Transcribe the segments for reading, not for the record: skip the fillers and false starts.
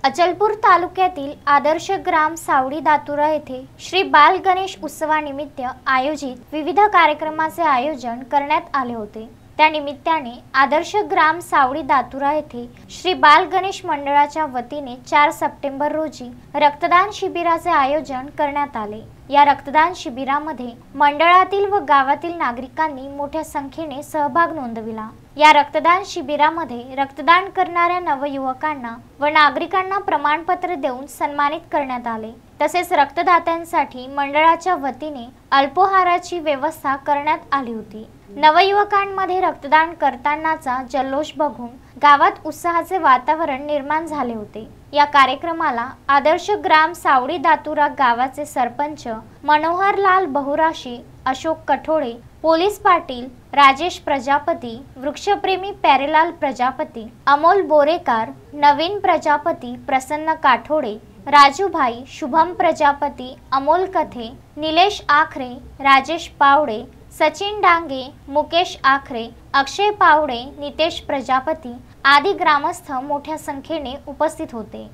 अचलपूर तालुक्यातील आदर्श ग्राम सावडी दातुरा येथे श्री बाल गणेश उत्सवानिमित्त आयोजित विविध कार्यक्रमाचे आयोजन करण्यात आले होते। त्या निमित्ताने आदर्श ग्राम सावडी दातुरा येथे श्री बाल गणेश मंडळाच्या वतीने 4 सप्टेंबर रोजी रक्तदान शिबिराचे आयोजन करण्यात आले। या रक्तदान शिबिरामध्ये मंडळातील व गावातील नागरिकांनी मोठ्या संख्येने सहभाग नोंदविला। या रक्तदान शिबिरामध्ये रक्तदान करणाऱ्या नवयुवकांना व नागरिकांना प्रमाणपत्र देऊन सन्मानित करण्यात आले। तसेच रक्तदात्यांसाठी मंडळाच्या वतीने अल्पोहाराची व्यवस्था करण्यात आली होती। नवयुवकांमध्ये रक्तदान करतानाचा जल्लोष बघून गावात उत्साहाचे वातावरण निर्माण झाले होते। या कार्यक्रमाला आदर्श ग्राम सावडी दातुरा गावाचे सरपंच मनोहरलाल बहुराशी, अशोक कठोळे, पोलीस पाटील राजेश प्रजापती, वृक्षप्रेमी प्यारेलाल प्रजापती, अमोल बोरेकर, नवीन प्रजापती, प्रसन्न काठोडे, राजूभाई, शुभम प्रजापती, अमोल कथे, निलेश आखरे, राजेश पावडे, सचिन डांगे, मुकेश आखरे, अक्षय पावडे, नितेश प्रजापती आदी ग्रामस्थ मोठ्या संख्येने उपस्थित होते।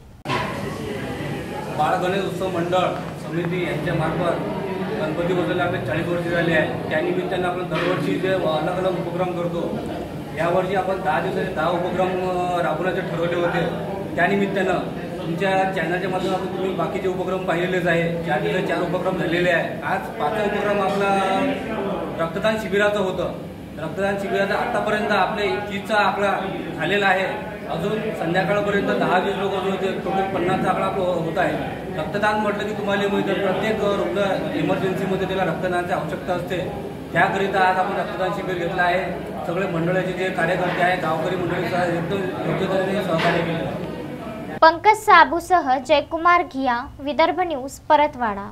बाळ गणेश उत्सव मंडळ समिती यांच्या मार्फत गणपती बसवले आपले 40 वर्ष झाले आहे। त्यानिमित्ताने आपण दरवर्षी जे अलग अलग उपक्रम करतो, यावर्षी आपण 10 दिवसाचे 10 उपक्रम राबवण्याचे ठरवले होते। त्यानिमित्तानं तुमच्या चॅनलच्या माध्यमातून तुम्ही बाकीचे उपक्रम पाहिलेलेच आहे। 4 दिवसाचे 4 उपक्रम झालेले आहे। आज 5वा उपक्रम आपला रक्तदान शिबिराचं होतं। रक्तदान शिबिराचा आतापर्यंत आपले 21चा आकडा झालेला आहे। अजून संध्याकाळपर्यंत 10-20 लोक अजून होते, टोटल 50चा आकडा होत आहे। रक्तदान म्हटलं की तुम्हाला माहिती आहे, प्रत्येक रुग्ण इमर्जन्सीमध्ये त्याला रक्तदानाची आवश्यकता असते। त्याकरिता आज आपण रक्तदान शिबिर घेतलं आहे। सगळे मंडळाचे जे कार्यकर्ते आहेत, गावकरी मंडळी एकदम योग्यतेने सहकार्य केले। पंकज साबूसह जयकुमार घिया, विदर्भ न्यूज, परतवाडा।